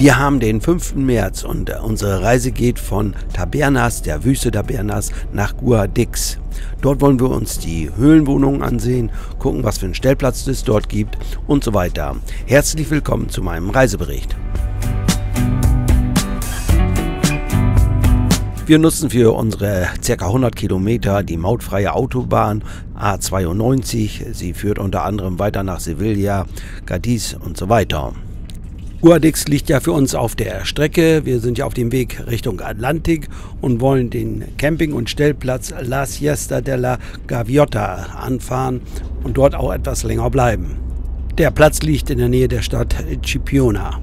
Wir haben den 5. März und unsere Reise geht von Tabernas, der Wüste Tabernas, nach Guadix. Dort wollen wir uns die Höhlenwohnungen ansehen, gucken, was für einen Stellplatz es dort gibt und so weiter. Herzlich willkommen zu meinem Reisebericht. Wir nutzen für unsere ca. 100 Kilometer die mautfreie Autobahn A92. Sie führt unter anderem weiter nach Sevilla, Cadiz und so weiter. Guadix liegt ja für uns auf der Strecke. Wir sind ja auf dem Weg Richtung Atlantik und wollen den Camping- und Stellplatz La Siesta de la Gaviota anfahren und dort auch etwas länger bleiben. Der Platz liegt in der Nähe der Stadt Chipiona.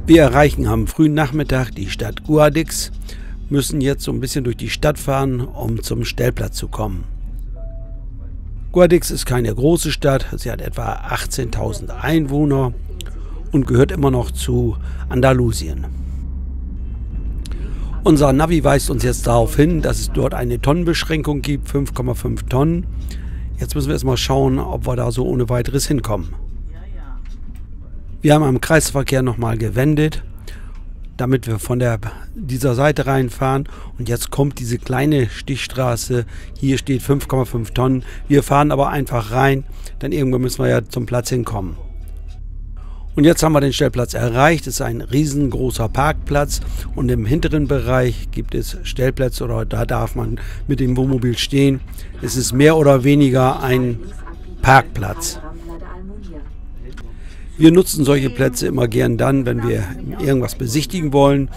Wir erreichen am frühen Nachmittag die Stadt Guadix, müssen jetzt so ein bisschen durch die Stadt fahren, um zum Stellplatz zu kommen. Guadix ist keine große Stadt, sie hat etwa 18.000 Einwohner und gehört immer noch zu Andalusien. Unser Navi weist uns jetzt darauf hin, dass es dort eine Tonnenbeschränkung gibt, 5,5 Tonnen. Jetzt müssen wir erstmal schauen, ob wir da so ohne weiteres hinkommen. Wir haben am Kreisverkehr nochmal gewendet, damit wir von dieser Seite reinfahren. Und jetzt kommt diese kleine Stichstraße. Hier steht 5,5 Tonnen. Wir fahren aber einfach rein, denn irgendwann müssen wir ja zum Platz hinkommen. Und jetzt haben wir den Stellplatz erreicht. Es ist ein riesengroßer Parkplatz und im hinteren Bereich gibt es Stellplätze oder da darf man mit dem Wohnmobil stehen. Es ist mehr oder weniger ein Parkplatz. Wir nutzen solche Plätze immer gern dann, wenn wir irgendwas besichtigen wollen,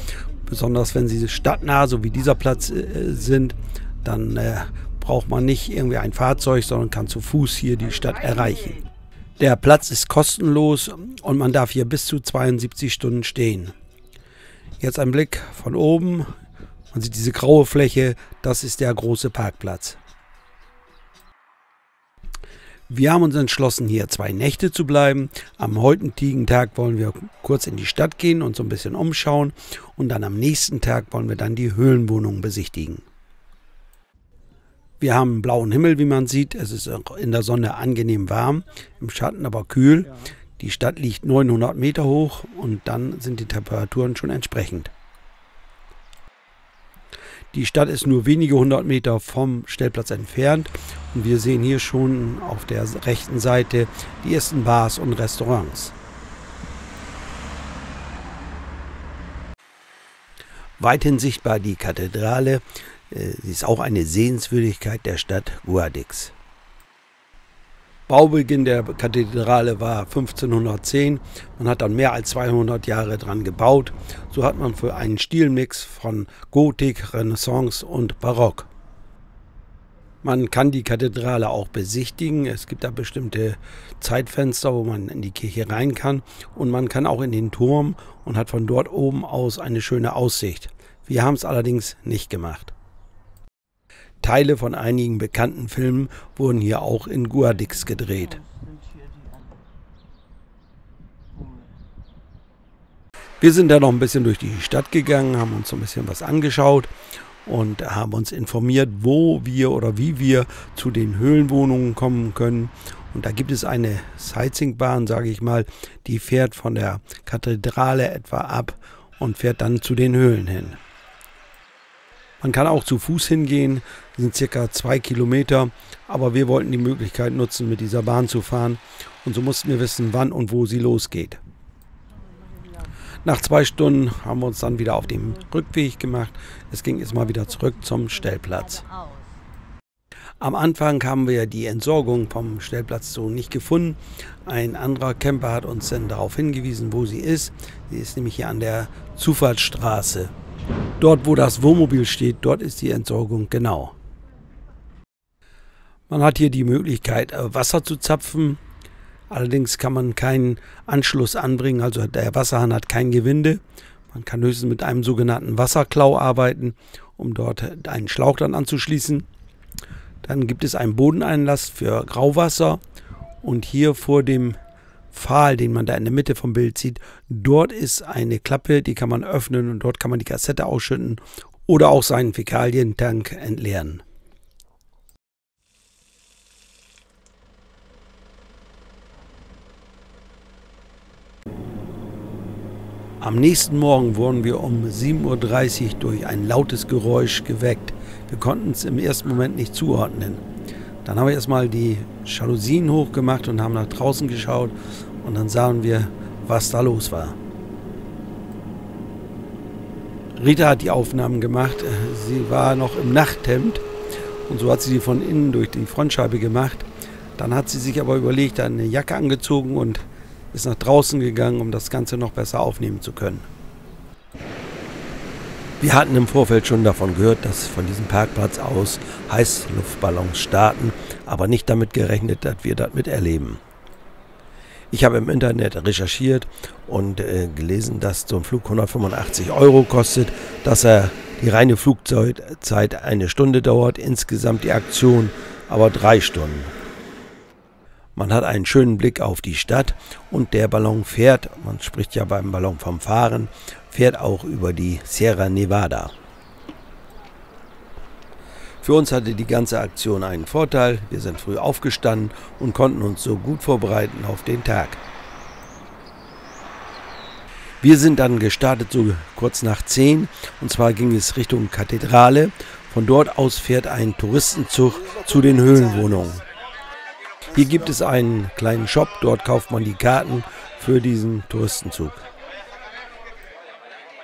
besonders wenn sie stadtnah, so wie dieser Platz sind, dann braucht man nicht irgendwie ein Fahrzeug, sondern kann zu Fuß hier die Stadt erreichen. Der Platz ist kostenlos und man darf hier bis zu 72 Stunden stehen. Jetzt ein Blick von oben, man sieht diese graue Fläche, das ist der große Parkplatz. Wir haben uns entschlossen, hier 2 Nächte zu bleiben. Am heutigen Tag wollen wir kurz in die Stadt gehen und so ein bisschen umschauen. Und dann am nächsten Tag wollen wir dann die Höhlenwohnung besichtigen. Wir haben blauen Himmel, wie man sieht. Es ist in der Sonne angenehm warm, im Schatten aber kühl. Die Stadt liegt 900 Meter hoch und dann sind die Temperaturen schon entsprechend. Die Stadt ist nur wenige 100 Meter vom Stellplatz entfernt und wir sehen hier schon auf der rechten Seite die ersten Bars und Restaurants. Weithin sichtbar die Kathedrale, sie ist auch eine Sehenswürdigkeit der Stadt Guadix. Baubeginn der Kathedrale war 1510. Man hat dann mehr als 200 Jahre dran gebaut. So hat man für einen Stilmix von Gotik, Renaissance und Barock. Man kann die Kathedrale auch besichtigen. Es gibt da bestimmte Zeitfenster, wo man in die Kirche rein kann. Und man kann auch in den Turm und hat von dort oben aus eine schöne Aussicht. Wir haben es allerdings nicht gemacht. Teile von einigen bekannten Filmen wurden hier auch in Guadix gedreht. Wir sind da noch ein bisschen durch die Stadt gegangen, haben uns so ein bisschen was angeschaut und haben uns informiert, wo wir oder wie wir zu den Höhlenwohnungen kommen können. Und da gibt es eine Sightseeingbahn, sage ich mal, die fährt von der Kathedrale etwa ab und fährt dann zu den Höhlen hin. Man kann auch zu Fuß hingehen, das sind circa 2 Kilometer, aber wir wollten die Möglichkeit nutzen, mit dieser Bahn zu fahren und so mussten wir wissen, wann und wo sie losgeht. Nach 2 Stunden haben wir uns dann wieder auf den Rückweg gemacht. Es ging jetzt mal wieder zurück zum Stellplatz. Am Anfang haben wir die Entsorgung vom Stellplatz so nicht gefunden. Ein anderer Camper hat uns dann darauf hingewiesen, wo sie ist. Sie ist nämlich hier an der Zufahrtsstraße. Dort, wo das Wohnmobil steht, dort ist die Entsorgung genau. Man hat hier die Möglichkeit, Wasser zu zapfen. Allerdings kann man keinen Anschluss anbringen, also der Wasserhahn hat kein Gewinde. Man kann höchstens mit einem sogenannten Wasserklau arbeiten, um dort einen Schlauch dann anzuschließen. Dann gibt es einen Bodeneinlass für Grauwasser und hier vor dem Pfahl, den man da in der Mitte vom Bild sieht, dort ist eine Klappe, die kann man öffnen und dort kann man die Kassette ausschütten oder auch seinen Fäkalientank entleeren. Am nächsten Morgen wurden wir um 7:30 Uhr durch ein lautes Geräusch geweckt. Wir konnten es im ersten Moment nicht zuordnen. Dann haben wir erstmal die Jalousien hochgemacht und haben nach draußen geschaut und dann sahen wir, was da los war. Rita hat die Aufnahmen gemacht. Sie war noch im Nachthemd und so hat sie die von innen durch die Frontscheibe gemacht. Dann hat sie sich aber überlegt, eine Jacke angezogen und ist nach draußen gegangen, um das Ganze noch besser aufnehmen zu können. Wir hatten im Vorfeld schon davon gehört, dass von diesem Parkplatz aus Heißluftballons starten, aber nicht damit gerechnet, dass wir das miterleben. Ich habe im Internet recherchiert und gelesen, dass so ein Flug 185 € kostet, dass die reine Flugzeit 1 Stunde dauert, insgesamt die Aktion aber 3 Stunden. Man hat einen schönen Blick auf die Stadt und der Ballon fährt, man spricht ja beim Ballon vom Fahren, fährt auch über die Sierra Nevada. Für uns hatte die ganze Aktion einen Vorteil, wir sind früh aufgestanden und konnten uns so gut vorbereiten auf den Tag. Wir sind dann gestartet so kurz nach 10 und zwar ging es Richtung Kathedrale. Von dort aus fährt ein Touristenzug zu den Höhlenwohnungen. Hier gibt es einen kleinen Shop, dort kauft man die Karten für diesen Touristenzug.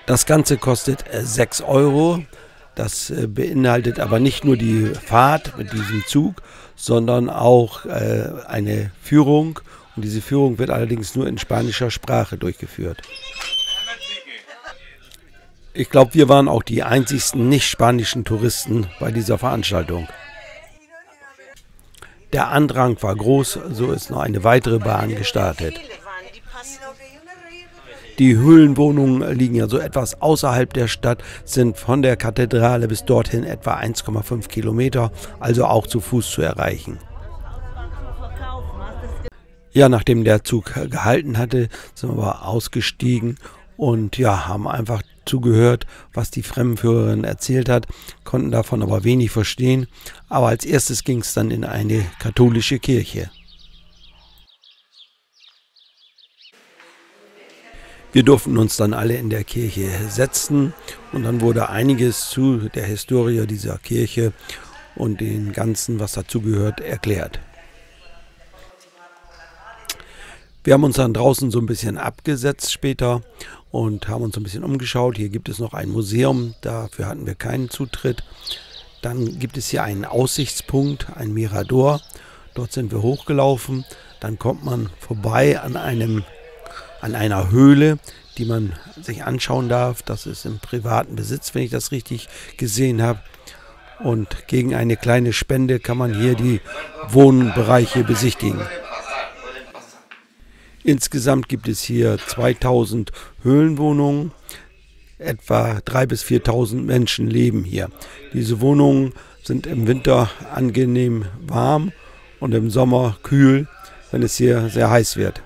Das Ganze kostet 6 €. Das beinhaltet aber nicht nur die Fahrt mit diesem Zug, sondern auch eine Führung. Und diese Führung wird allerdings nur in spanischer Sprache durchgeführt. Ich glaube, wir waren auch die einzigsten nicht-spanischen Touristen bei dieser Veranstaltung. Der Andrang war groß, so ist noch eine weitere Bahn gestartet. Die Höhlenwohnungen liegen ja so etwas außerhalb der Stadt, sind von der Kathedrale bis dorthin etwa 1,5 Kilometer, also auch zu Fuß zu erreichen. Ja, nachdem der Zug gehalten hatte, sind wir ausgestiegen und ja, haben einfach zugehört, was die Fremdenführerin erzählt hat, konnten davon aber wenig verstehen. Aber als erstes ging es dann in eine katholische Kirche. Wir durften uns dann alle in der Kirche setzen und dann wurde einiges zu der Historie dieser Kirche und dem Ganzen, was dazugehört, erklärt. Wir haben uns dann draußen so ein bisschen abgesetzt später und haben uns ein bisschen umgeschaut. Hier gibt es noch ein Museum, dafür hatten wir keinen Zutritt. Dann gibt es hier einen Aussichtspunkt, ein Mirador. Dort sind wir hochgelaufen. Dann kommt man vorbei an einer Höhle, die man sich anschauen darf. Das ist im privaten Besitz, wenn ich das richtig gesehen habe. Und gegen eine kleine Spende kann man hier die Wohnbereiche besichtigen. Insgesamt gibt es hier 2000 Höhlenwohnungen. Etwa 3.000 bis 4.000 Menschen leben hier. Diese Wohnungen sind im Winter angenehm warm und im Sommer kühl, wenn es hier sehr heiß wird.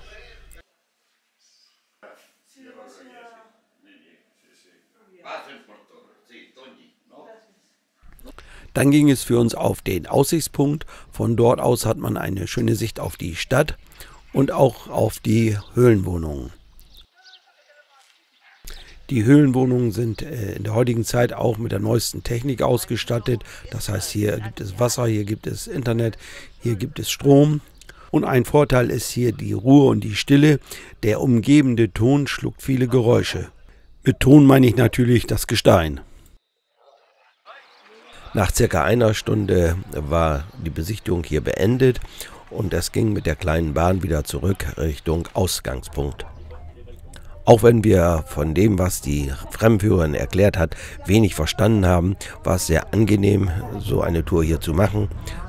Dann ging es für uns auf den Aussichtspunkt. Von dort aus hat man eine schöne Sicht auf die Stadt und auch auf die Höhlenwohnungen. Die Höhlenwohnungen sind in der heutigen Zeit auch mit der neuesten Technik ausgestattet. Das heißt, hier gibt es Wasser, hier gibt es Internet, hier gibt es Strom. Und ein Vorteil ist hier die Ruhe und die Stille. Der umgebende Ton schluckt viele Geräusche. Mit Ton meine ich natürlich das Gestein. Nach circa einer Stunde war die Besichtigung hier beendet und es ging mit der kleinen Bahn wieder zurück Richtung Ausgangspunkt. Auch wenn wir von dem, was die Fremdenführerin erklärt hat, wenig verstanden haben, war es sehr angenehm, so eine Tour hier zu machen.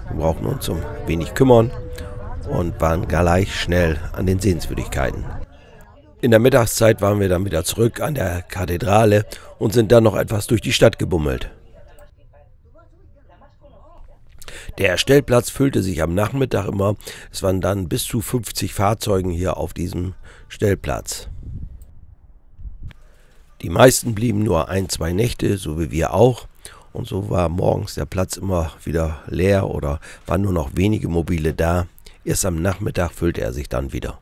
Wir brauchten uns um wenig kümmern und waren gleich schnell an den Sehenswürdigkeiten. In der Mittagszeit waren wir dann wieder zurück an der Kathedrale und sind dann noch etwas durch die Stadt gebummelt. Der Stellplatz füllte sich am Nachmittag immer. Es waren dann bis zu 50 Fahrzeugen hier auf diesem Stellplatz. Die meisten blieben nur 1-2 Nächte, so wie wir auch. Und so war morgens der Platz immer wieder leer oder waren nur noch wenige Mobile da. Erst am Nachmittag füllte er sich dann wieder.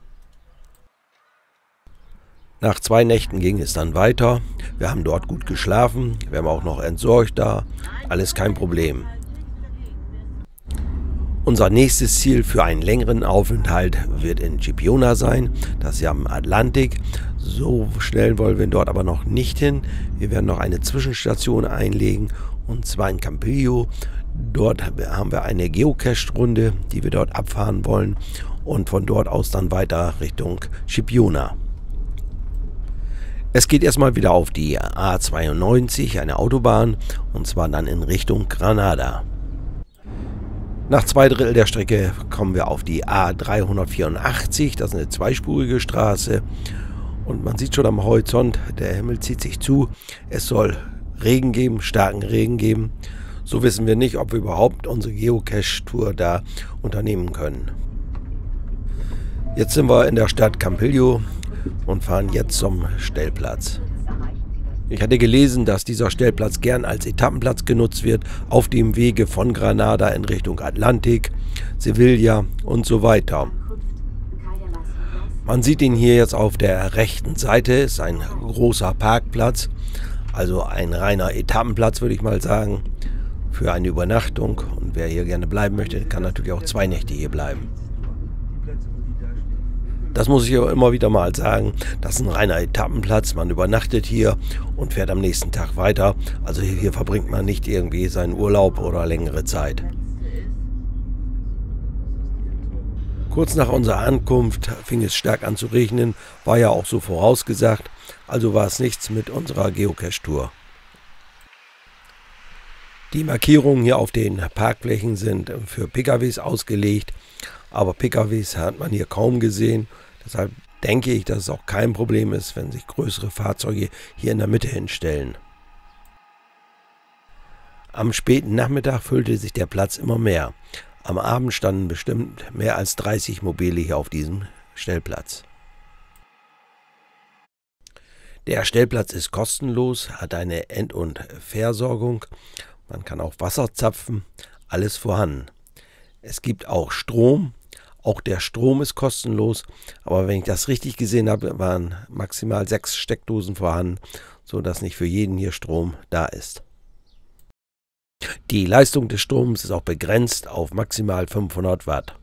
Nach 2 Nächten ging es dann weiter. Wir haben dort gut geschlafen, wir haben auch noch entsorgt da, alles kein Problem. Unser nächstes Ziel für einen längeren Aufenthalt wird in Scipiona sein, das ist ja am Atlantik. So schnell wollen wir dort aber noch nicht hin. Wir werden noch eine Zwischenstation einlegen, und zwar in Campiglio. Dort haben wir eine Geocache-Runde, die wir dort abfahren wollen, und von dort aus dann weiter Richtung Scipiona. Es geht erstmal wieder auf die A92, eine Autobahn, und zwar dann in Richtung Granada. Nach 2/3 der Strecke kommen wir auf die A384, das ist eine zweispurige Straße, und man sieht schon am Horizont, der Himmel zieht sich zu, es soll Regen geben, starken Regen geben. So wissen wir nicht, ob wir überhaupt unsere Geocache-Tour da unternehmen können. Jetzt sind wir in der Stadt Campiglio und fahren jetzt zum Stellplatz. Ich hatte gelesen, dass dieser Stellplatz gern als Etappenplatz genutzt wird, auf dem Wege von Granada in Richtung Atlantik, Sevilla und so weiter. Man sieht ihn hier jetzt auf der rechten Seite, ist ein großer Parkplatz, also ein reiner Etappenplatz, würde ich mal sagen, für eine Übernachtung. Und wer hier gerne bleiben möchte, kann natürlich auch 2 Nächte hier bleiben. Das muss ich auch immer wieder mal sagen, das ist ein reiner Etappenplatz, man übernachtet hier und fährt am nächsten Tag weiter. Also hier verbringt man nicht irgendwie seinen Urlaub oder längere Zeit. Kurz nach unserer Ankunft fing es stark an zu regnen, war ja auch so vorausgesagt, also war es nichts mit unserer Geocache-Tour. Die Markierungen hier auf den Parkflächen sind für PKWs ausgelegt, aber PKWs hat man hier kaum gesehen. Deshalb denke ich, dass es auch kein Problem ist, wenn sich größere Fahrzeuge hier in der Mitte hinstellen. Am späten Nachmittag füllte sich der Platz immer mehr. Am Abend standen bestimmt mehr als 30 Mobile hier auf diesem Stellplatz. Der Stellplatz ist kostenlos, hat eine End- und Versorgung. Man kann auch Wasser zapfen, alles vorhanden. Es gibt auch Strom. Auch der Strom ist kostenlos, aber wenn ich das richtig gesehen habe, waren maximal 6 Steckdosen vorhanden, sodass nicht für jeden hier Strom da ist. Die Leistung des Stroms ist auch begrenzt auf maximal 500 Watt.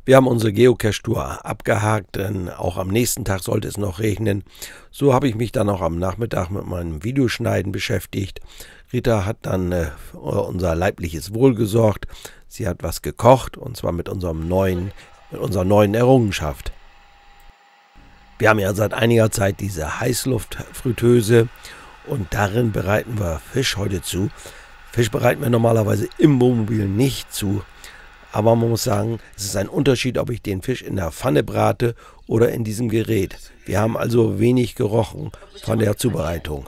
Wir haben unsere Geocache-Tour abgehakt, denn auch am nächsten Tag sollte es noch regnen. So habe ich mich dann auch am Nachmittag mit meinem Videoschneiden beschäftigt. Rita hat dann unser leibliches Wohl gesorgt. Sie hat was gekocht, und zwar mit unserer neuen Errungenschaft. Wir haben ja seit einiger Zeit diese Heißluftfritteuse, und darin bereiten wir Fisch heute zu. Fisch bereiten wir normalerweise im Wohnmobil nicht zu. Aber man muss sagen, es ist ein Unterschied, ob ich den Fisch in der Pfanne brate oder in diesem Gerät. Wir haben also wenig gerochen von der Zubereitung.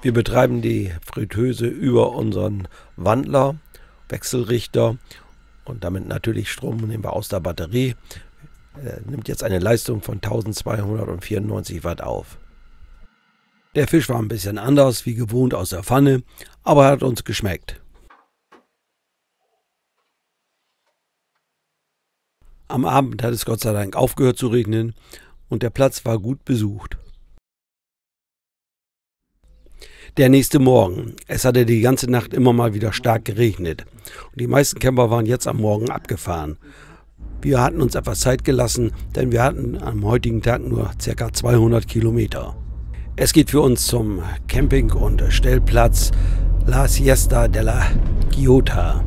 Wir betreiben die Fritteuse über unseren Wandler, Wechselrichter, und damit natürlich Strom nehmen wir aus der Batterie. Nimmt jetzt eine Leistung von 1294 Watt auf. Der Fisch war ein bisschen anders, wie gewohnt aus der Pfanne, aber hat uns geschmeckt. Am Abend hat es Gott sei Dank aufgehört zu regnen und der Platz war gut besucht. Der nächste Morgen. Es hatte die ganze Nacht immer mal wieder stark geregnet. Und die meisten Camper waren jetzt am Morgen abgefahren. Wir hatten uns etwas Zeit gelassen, denn wir hatten am heutigen Tag nur ca. 200 Kilometer. Es geht für uns zum Camping- und Stellplatz La Siesta della Giotta.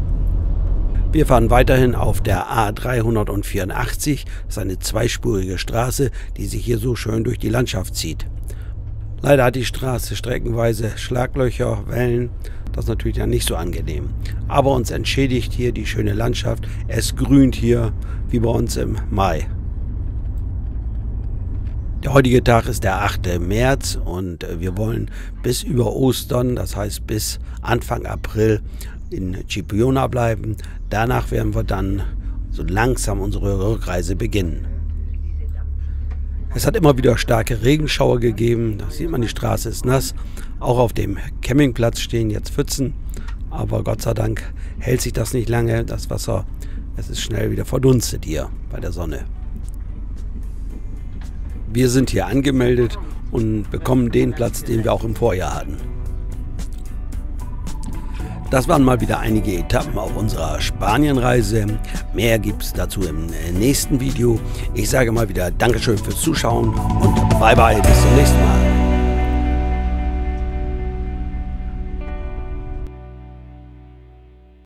Wir fahren weiterhin auf der A384, das ist eine zweispurige Straße, die sich hier so schön durch die Landschaft zieht. Leider hat die Straße streckenweise Schlaglöcher, Wellen, das ist natürlich dann nicht so angenehm. Aber uns entschädigt hier die schöne Landschaft, es grünt hier wie bei uns im Mai. Der heutige Tag ist der 8. März und wir wollen bis über Ostern, das heißt bis Anfang April, in Scipiona bleiben. Danach werden wir dann so langsam unsere Rückreise beginnen. Es hat immer wieder starke Regenschauer gegeben, da sieht man, die Straße ist nass. Auch auf dem Campingplatz stehen jetzt Pfützen, aber Gott sei Dank hält sich das nicht lange. Das Wasser Es ist schnell wieder verdunstet hier bei der Sonne. Wir sind hier angemeldet und bekommen den Platz, den wir auch im Vorjahr hatten. Das waren mal wieder einige Etappen auf unserer Spanienreise. Mehr gibt es dazu im nächsten Video. Ich sage mal wieder Dankeschön fürs Zuschauen und bye bye, bis zum nächsten Mal.